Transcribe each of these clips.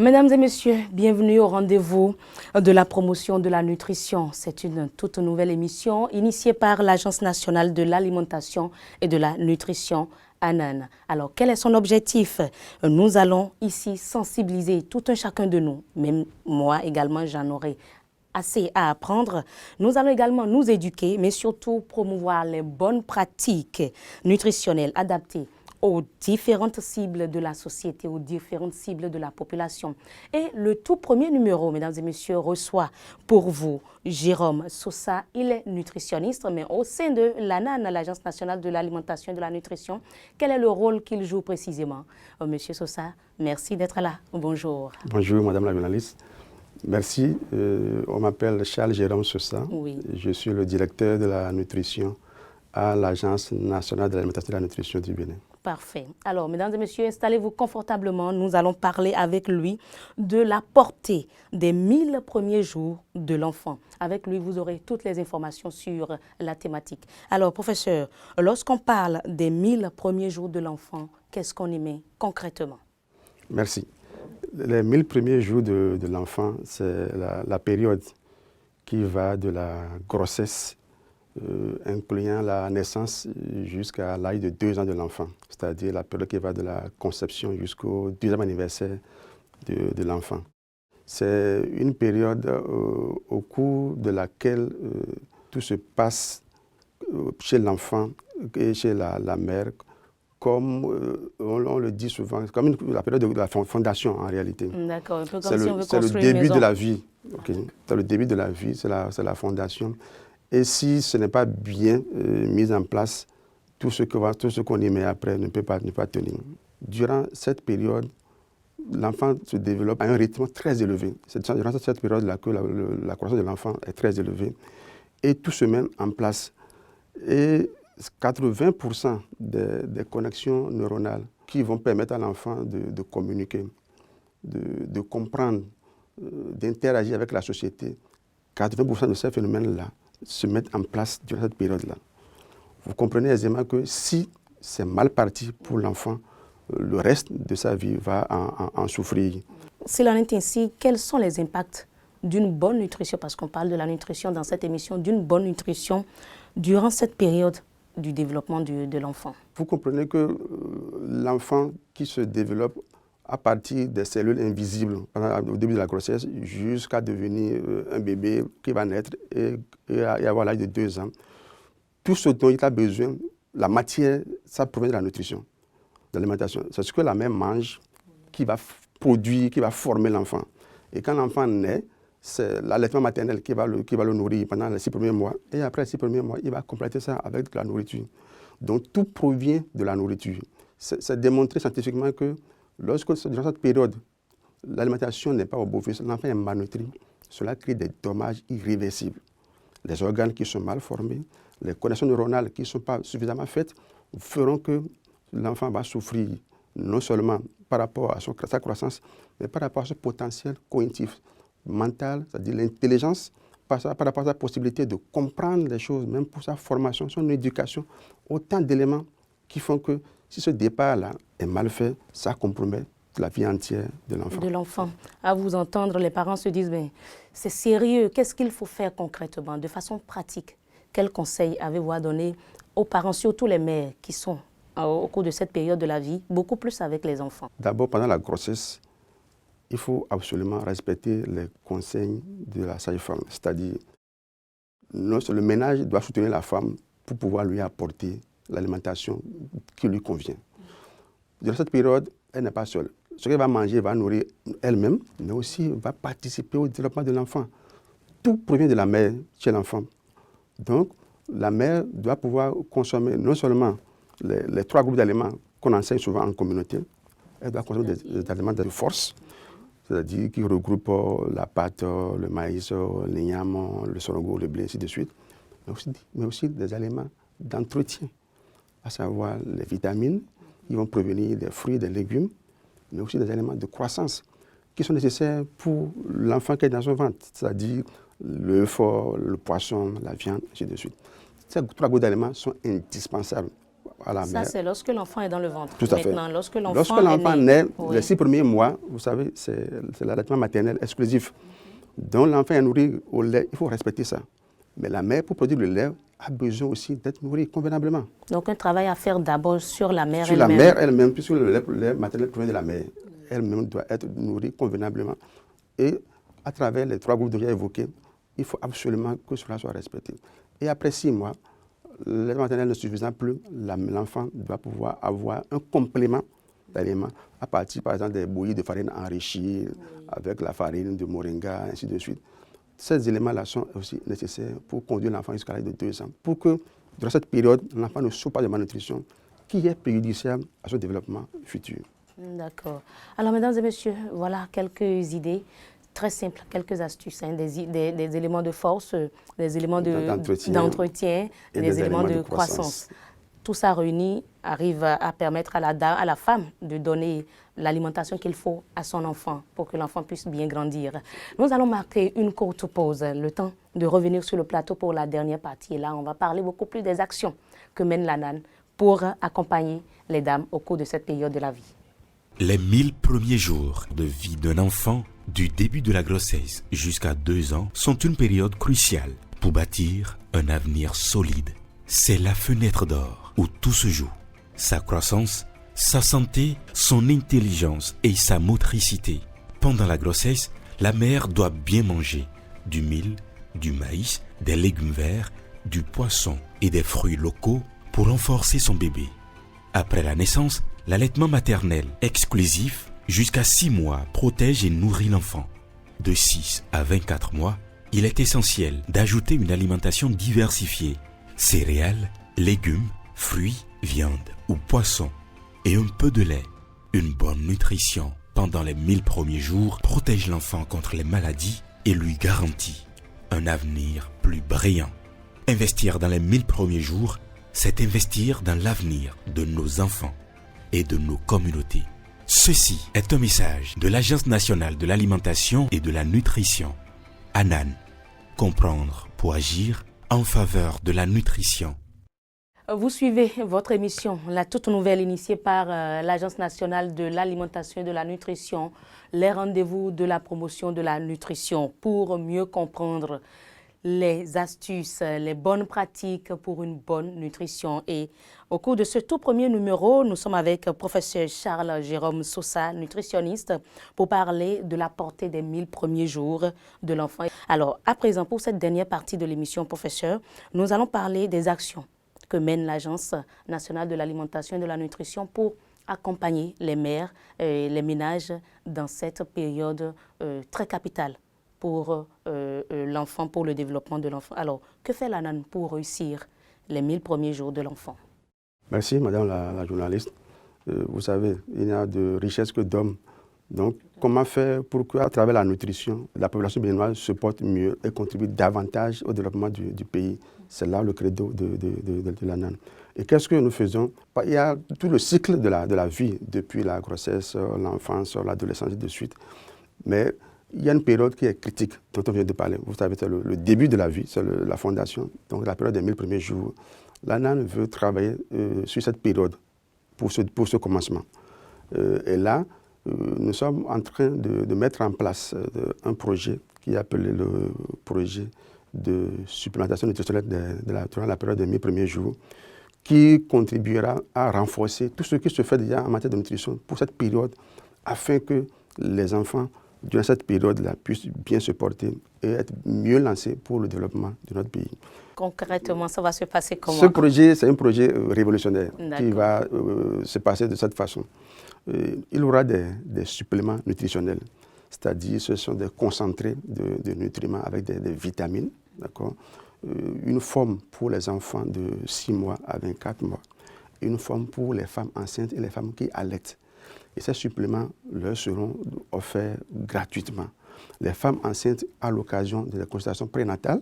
Mesdames et messieurs, bienvenue au rendez-vous de la promotion de la nutrition. C'est une toute nouvelle émission initiée par l'Agence nationale de l'alimentation et de la nutrition, ANAN. Alors, quel est son objectif? Nous allons ici sensibiliser tout un chacun de nous, même moi également, j'en aurai assez à apprendre. Nous allons également nous éduquer, mais surtout promouvoir les bonnes pratiques nutritionnelles adaptées aux différentes cibles de la société, aux différentes cibles de la population. Et le tout premier numéro, mesdames et messieurs, reçoit pour vous Jérôme Sosa. Il est nutritionniste, mais au sein de l'ANAN, l'Agence nationale de l'alimentation et de la nutrition, quel est le rôle qu'il joue précisément? Monsieur Sosa, merci d'être là. Bonjour. Bonjour, madame la journaliste. Merci. On m'appelle Charles Jérôme Sosa. Oui. Je suis le directeur de la nutrition à l'Agence nationale de l'alimentation et de la nutrition du Bénin. Parfait. Alors, mesdames et messieurs, installez-vous confortablement. Nous allons parler avec lui de la portée des 1000 premiers jours de l'enfant. Avec lui, vous aurez toutes les informations sur la thématique. Alors, professeur, lorsqu'on parle des 1000 premiers jours de l'enfant, qu'est-ce qu'on y met concrètement? Merci. Les 1000 premiers jours de l'enfant, c'est la période qui va de la grossesse incluant la naissance jusqu'à l'âge de 2 ans de l'enfant, c'est-à-dire la période qui va de la conception jusqu'au 2e anniversaire de l'enfant. C'est une période au cours de laquelle tout se passe chez l'enfant et chez la mère, comme on le dit souvent, comme la période de la fondation en réalité. D'accord, un peu comme si on veut C'est le construire une début maison. de la vie. Okay. C'est le début de la vie, c'est la fondation. Et si ce n'est pas bien mis en place, tout ce qu'on y met après ne peut pas tenir. Durant cette période, l'enfant se développe à un rythme très élevé. C'est durant cette période-là que la croissance de l'enfant est très élevée. Et tout se met en place. Et 80% des connexions neuronales qui vont permettre à l'enfant de communiquer, de comprendre, d'interagir avec la société, 80% de ces phénomènes-là se mettent en place durant cette période-là. Vous comprenez aisément que si c'est mal parti pour l'enfant, le reste de sa vie va en souffrir. S'il en est ainsi, quels sont les impacts d'une bonne nutrition, parce qu'on parle de la nutrition dans cette émission, d'une bonne nutrition durant cette période du développement de l'enfant? Vous comprenez que l'enfant qui se développe à partir des cellules invisibles au début de la grossesse jusqu'à devenir un bébé qui va naître et avoir l'âge de 2 ans, tout ce dont il a besoin, la matière, ça provient de la nutrition, de l'alimentation. C'est ce que la mère mange qui va produire, qui va former l'enfant. Et quand l'enfant naît, c'est l'allaitement maternel qui va le nourrir pendant les 6 premiers mois. Et après les 6 premiers mois, il va compléter ça avec de la nourriture. Donc tout provient de la nourriture. C'est démontré scientifiquement que lorsque, durant cette période, l'alimentation n'est pas au beau fixe, l'enfant est malnutri, cela crée des dommages irréversibles. Les organes qui sont mal formés, les connexions neuronales qui ne sont pas suffisamment faites feront que l'enfant va souffrir non seulement par rapport à sa croissance, mais par rapport à son potentiel cognitif, mental, c'est-à-dire l'intelligence, par rapport à sa possibilité de comprendre les choses, même pour sa formation, son éducation, autant d'éléments qui font que si ce départ-là est mal fait, ça compromet la vie entière de l'enfant. De l'enfant. À vous entendre, les parents se disent, mais c'est sérieux, qu'est-ce qu'il faut faire concrètement, de façon pratique? Quels conseils avez-vous à donner aux parents, surtout les mères qui sont au cours de cette période de la vie, beaucoup plus avec les enfants? D'abord, pendant la grossesse, il faut absolument respecter les conseils de la sage-femme, c'est-à-dire le ménage doit soutenir la femme pour pouvoir lui apporter l'alimentation qui lui convient. Durant cette période, elle n'est pas seule. Ce qu'elle va manger va nourrir elle-même, mais aussi va participer au développement de l'enfant. Tout provient de la mère chez l'enfant. Donc, la mère doit pouvoir consommer non seulement les 3 groupes d'aliments qu'on enseigne souvent en communauté, elle doit consommer des aliments de force, c'est-à-dire qui regroupent la pâte, le maïs, l'igname, le sorgho, le blé, ainsi de suite, mais aussi des aliments d'entretien, à savoir les vitamines qui vont provenir des fruits, des légumes, mais aussi des éléments de croissance qui sont nécessaires pour l'enfant qui est dans son ventre, c'est-à-dire l'œuf, le poisson, la viande, ainsi de suite. Ces 3 groupes d'aliments sont indispensables à la Ça, mère. c'est lorsque l'enfant est dans le ventre. Tout à fait. Maintenant, lorsque Lorsque l'enfant l'enfant naît, oui. les 6 premiers mois, vous savez, c'est l'allaitement maternel exclusif. Donc l'enfant est nourri au lait, il faut respecter ça. Mais la mère, pour produire le lait, a besoin aussi d'être nourrie convenablement. Donc un travail à faire d'abord sur la mère Sur elle-même. la mère elle-même, puisque le lait maternel provient de la mère. Elle-même doit être nourrie convenablement. Et à travers les 3 groupes déjà évoqués, il faut absolument que cela soit respecté. Et après 6 mois, le lait maternel ne suffisant plus, l'enfant doit pouvoir avoir un complément d'aliments à partir, par exemple, des bouillies de farine enrichies avec la farine de moringa, ainsi de suite. Ces éléments-là sont aussi nécessaires pour conduire l'enfant jusqu'à l'âge de 2 ans, pour que, durant cette période, l'enfant ne souffre pas de malnutrition, qui est préjudiciable à son développement futur. D'accord. Alors, mesdames et messieurs, voilà quelques idées très simples, quelques astuces, hein, des éléments de force, des éléments d'entretien et des éléments de croissance. Tout ça réuni arrive à permettre à la femme de donner l'alimentation qu'il faut à son enfant pour que l'enfant puisse bien grandir. Nous allons marquer une courte pause, le temps de revenir sur le plateau pour la dernière partie. Et là, on va parler beaucoup plus des actions que mène l'ANAN pour accompagner les dames au cours de cette période de la vie. Les 1000 premiers jours de vie d'un enfant, du début de la grossesse jusqu'à 2 ans, sont une période cruciale pour bâtir un avenir solide. C'est la fenêtre d'or où tout se joue. Sa croissance, sa santé, son intelligence et sa motricité. Pendant la grossesse, la mère doit bien manger du mil, du maïs, des légumes verts, du poisson et des fruits locaux pour renforcer son bébé. Après la naissance, l'allaitement maternel exclusif jusqu'à 6 mois protège et nourrit l'enfant. De 6 à 24 mois, il est essentiel d'ajouter une alimentation diversifiée. Céréales, légumes, fruits, viande ou poissons et un peu de lait. Une bonne nutrition pendant les 1000 premiers jours protège l'enfant contre les maladies et lui garantit un avenir plus brillant. Investir dans les 1000 premiers jours, c'est investir dans l'avenir de nos enfants et de nos communautés. Ceci est un message de l'Agence nationale de l'alimentation et de la nutrition. ANAN, comprendre pour agir en faveur de la nutrition. Vous suivez votre émission, la toute nouvelle initiée par l'Agence nationale de l'alimentation et de la nutrition, les rendez-vous de la promotion de la nutrition pour mieux comprendre les astuces, les bonnes pratiques pour une bonne nutrition. Et au cours de ce tout premier numéro, nous sommes avec professeur Charles Jérôme Sosa, nutritionniste, pour parler de la portée des 1000 premiers jours de l'enfant. Alors, à présent, pour cette dernière partie de l'émission, professeur, nous allons parler des actions que mène l'Agence nationale de l'alimentation et de la nutrition pour accompagner les mères et les ménages dans cette période très capitale pour l'enfant, pour le développement de l'enfant. Alors, que fait l'ANAN pour réussir les 1000 premiers jours de l'enfant? Merci, madame la journaliste. Vous savez, il y a de richesses que d'hommes. Donc, comment faire pour qu'à travers la nutrition, la population béninoise se porte mieux et contribue davantage au développement du pays? C'est là le credo de l'ANAN. Et qu'est-ce que nous faisons? Il y a tout le cycle de la vie, depuis la grossesse, l'enfance, l'adolescence et de suite. Mais il y a une période qui est critique, dont on vient de parler. Vous savez, c'est le début de la vie, c'est la fondation. Donc la période des 1000 premiers jours. L'ANAN veut travailler sur cette période pour ce commencement. Et là, nous sommes en train de mettre en place un projet qui est appelé le projet de supplémentation nutritionnelle durant la période des 1000 premiers jours, qui contribuera à renforcer tout ce qui se fait déjà en matière de nutrition pour cette période, afin que les enfants, durant cette période-là, puissent bien se porter et être mieux lancés pour le développement de notre pays. Concrètement, ça va se passer comment? Ce projet, c'est un projet révolutionnaire qui va se passer de cette façon. Il y aura des suppléments nutritionnels, c'est-à-dire ce sont des concentrés de nutriments avec des vitamines, d'accord? Une forme pour les enfants de 6 mois à 24 mois, une forme pour les femmes enceintes et les femmes qui allaitent. Et ces suppléments leur seront offerts gratuitement. Les femmes enceintes à l'occasion de la consultation prénatale,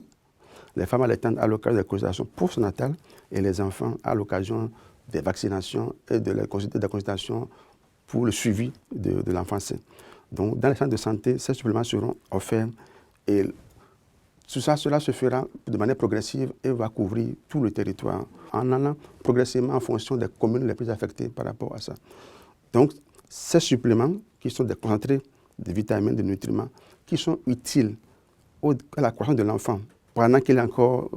les femmes allaitantes à l'occasion des consultations postnatales et les enfants à l'occasion des vaccinations et de la consultation pour le suivi de l'enfant sain. Donc, dans les centres de santé, ces suppléments seront offerts et Cela se fera de manière progressive et va couvrir tout le territoire en allant progressivement en fonction des communes les plus affectées par rapport à ça. Donc, ces suppléments qui sont des concentrés de vitamines, de nutriments, qui sont utiles à la croissance de l'enfant pendant qu'il est encore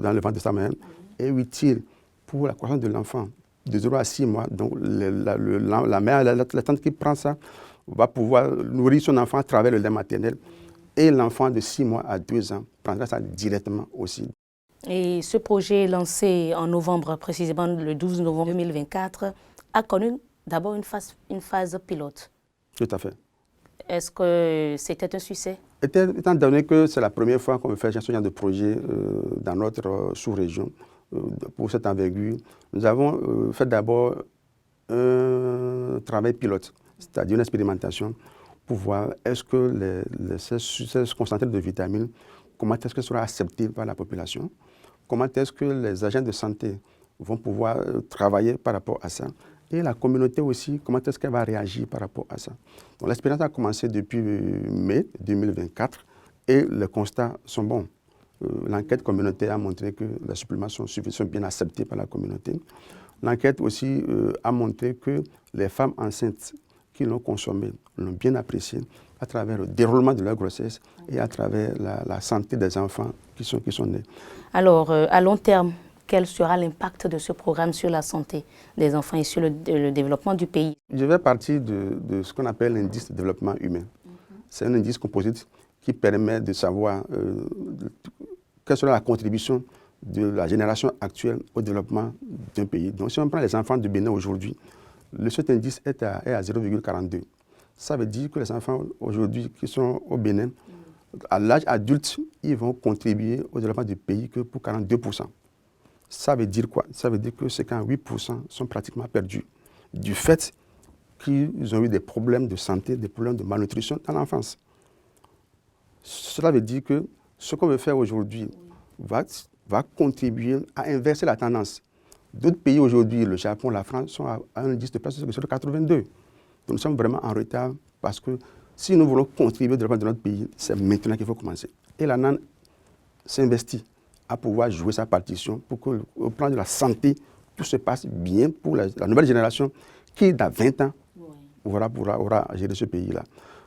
dans le ventre de sa mère, est utile pour la croissance de l'enfant de 0 à 6 mois. Donc, la mère, la tante qui prend ça, va pouvoir nourrir son enfant à travers le lait maternel. Et l'enfant de 6 mois à 2 ans prendra ça directement aussi. Et ce projet lancé en novembre, précisément le 12 novembre 2024, a connu d'abord une phase pilote. Tout à fait. Est-ce que c'était un succès? Étant donné que c'est la première fois qu'on fait ce genre de projet dans notre sous-région, pour cette envergure, nous avons fait d'abord un travail pilote, c'est-à-dire une expérimentation, pour voir est-ce que ces concentrés de vitamines, comment est-ce que sera accepté par la population, comment est-ce que les agents de santé vont pouvoir travailler par rapport à ça, et la communauté aussi, comment est-ce qu'elle va réagir par rapport à ça. Donc l'expérience a commencé depuis mai 2024 et les constats sont bons. L'enquête communautaire a montré que les suppléments sont bien acceptés par la communauté. L'enquête aussi a montré que les femmes enceintes qui l'ont consommé l'ont bien apprécié à travers le déroulement de leur grossesse et à travers la santé des enfants qui sont nés. Alors, à long terme, quel sera l'impact de ce programme sur la santé des enfants et sur le développement du pays? Je vais partir de ce qu'on appelle l'indice de développement humain. C'est un indice composite qui permet de savoir quelle sera la contribution de la génération actuelle au développement d'un pays. Donc, si on prend les enfants du Bénin aujourd'hui, cet indice est à 0,42. Ça veut dire que les enfants aujourd'hui qui sont au Bénin, à l'âge adulte, ils vont contribuer au développement du pays que pour 42%. Ça veut dire quoi? Ça veut dire que 58% sont pratiquement perdus du fait qu'ils ont eu des problèmes de santé, des problèmes de malnutrition dans l'enfance. Cela veut dire que ce qu'on veut faire aujourd'hui va contribuer à inverser la tendance. D'autres pays aujourd'hui, le Japon, la France, sont à un indice de place de 82. Donc nous sommes vraiment en retard parce que si nous voulons contribuer au développement de notre pays, c'est maintenant qu'il faut commencer. Et la NAN s'investit à pouvoir jouer sa partition pour qu'au plan de la santé, tout se passe bien pour la nouvelle génération qui, dans 20 ans, aura géré ce pays-là.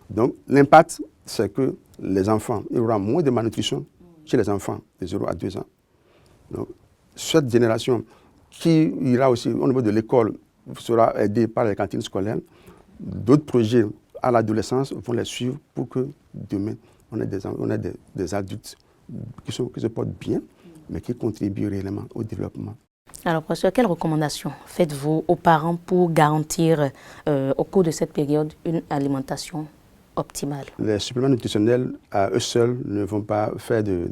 Donc l'impact, c'est que les enfants, il y aura moins de malnutrition chez les enfants de 0 à 2 ans. Donc cette génération qui ira aussi au niveau de l'école sera aidée par les cantines scolaires. D'autres projets à l'adolescence vont les suivre pour que demain, on ait des adultes qui se portent bien, mais qui contribuent réellement au développement. Alors, professeur, quelles recommandations faites-vous aux parents pour garantir au cours de cette période une alimentation optimale? Les suppléments nutritionnels, à eux seuls, ne vont pas faire de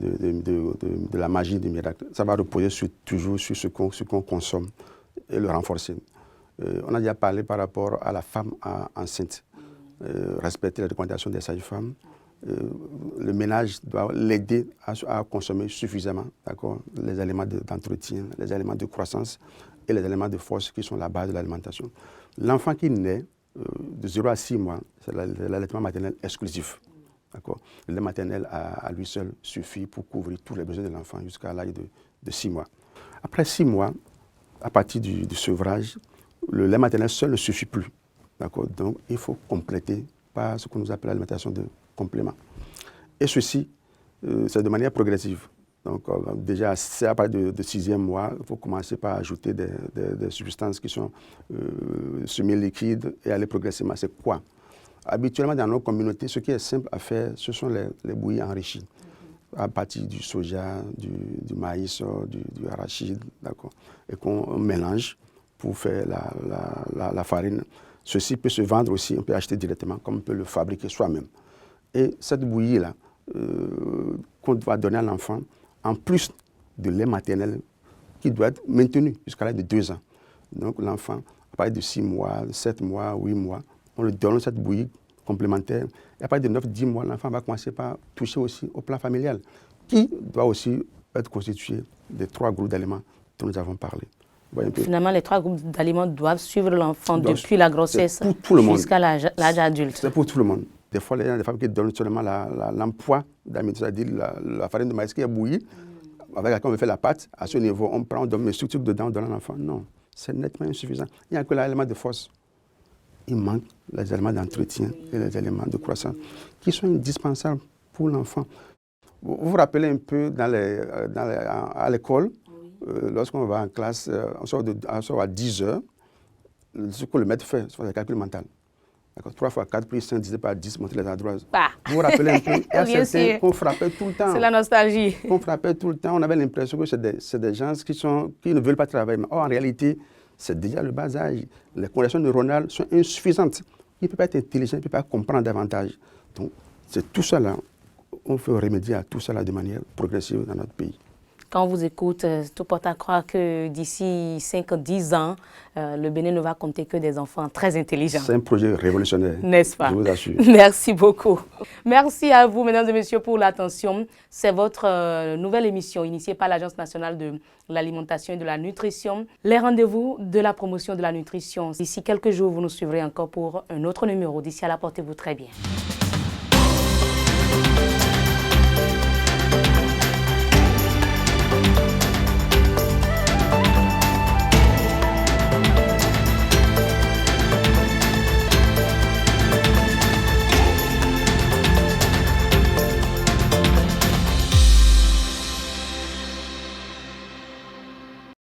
la magie du miracle. Ça va reposer toujours sur ce qu'on consomme et le renforcer. On a déjà parlé par rapport à la femme enceinte. Respecter les recommandations des sages-femmes. Le ménage doit l'aider à consommer suffisamment, les éléments d'entretien, les éléments de croissance et les éléments de force qui sont la base de l'alimentation. L'enfant qui naît de 0 à 6 mois, c'est l'allaitement maternel exclusif. Le lait maternel à lui seul suffit pour couvrir tous les besoins de l'enfant jusqu'à l'âge de 6 mois. Après 6 mois, à partir du sevrage, le lait maternel seul ne suffit plus. Donc il faut compléter par ce que nous appelons l'alimentation de complément. Et ceci, c'est de manière progressive. Donc déjà, à partir de 6e mois, il faut commencer par ajouter des substances qui sont semi-liquides et aller progressivement. C'est quoi? Habituellement, dans nos communautés, ce qui est simple à faire, ce sont les bouillies enrichies, à partir du soja, du maïs, du arachide, et qu'on mélange pour faire la farine. Ceci peut se vendre aussi, on peut acheter directement, comme on peut le fabriquer soi-même. Et cette bouillie-là, qu'on va donner à l'enfant, en plus de lait maternel, qui doit être maintenu jusqu'à l'âge de 2 ans. Donc l'enfant, à partir de 6 mois, 7 mois, 8 mois, on lui donne cette bouillie complémentaire. Et à partir de 9-10 mois, l'enfant va commencer par toucher aussi au plat familial, qui doit aussi être constitué des 3 groupes d'aliments dont nous avons parlé. Finalement, les 3 groupes d'aliments doivent suivre l'enfant depuis la grossesse jusqu'à l'âge adulte. C'est pour tout le monde. Des fois, il y a des femmes qui donnent seulement l'emploi d'amidon, c'est-à-dire la farine de maïs qui est bouillie, avec laquelle on fait la pâte. À ce niveau, on prend, on donne une structure dedans, on donne à l'enfant. Non, c'est nettement insuffisant. Il n'y a que l'élément de force. Il manque les éléments d'entretien et les éléments de croissance qui sont indispensables pour l'enfant. Vous vous rappelez un peu à l'école, lorsqu'on va en classe, on sort à 10 heures, ce que le maître fait, c'est le calcul mental. 3 fois 4 plus 5 divisé par 10, monter les adroites. Vous vous rappelez un peu, il y a certains qu'on frappait tout le temps. C'est la nostalgie. On frappait tout le temps, on avait l'impression que c'est des gens qui ne veulent pas travailler. Mais en réalité, c'est déjà le bas âge. Les connexions neuronales sont insuffisantes. Il ne peut pas être intelligent, il ne peut pas comprendre davantage. Donc, c'est tout cela. On fait remédier à tout cela de manière progressive dans notre pays. Quand on vous écoute, tout porte à croire que d'ici 5-10 ans, le Bénin ne va compter que des enfants très intelligents. C'est un projet révolutionnaire. N'est-ce pas? Je vous assure. Merci beaucoup. Merci à vous, mesdames et messieurs, pour l'attention. C'est votre nouvelle émission initiée par l'Agence nationale de l'alimentation et de la nutrition. Les rendez-vous de la promotion de la nutrition. D'ici quelques jours, vous nous suivrez encore pour un autre numéro. D'ici là, portez-vous très bien.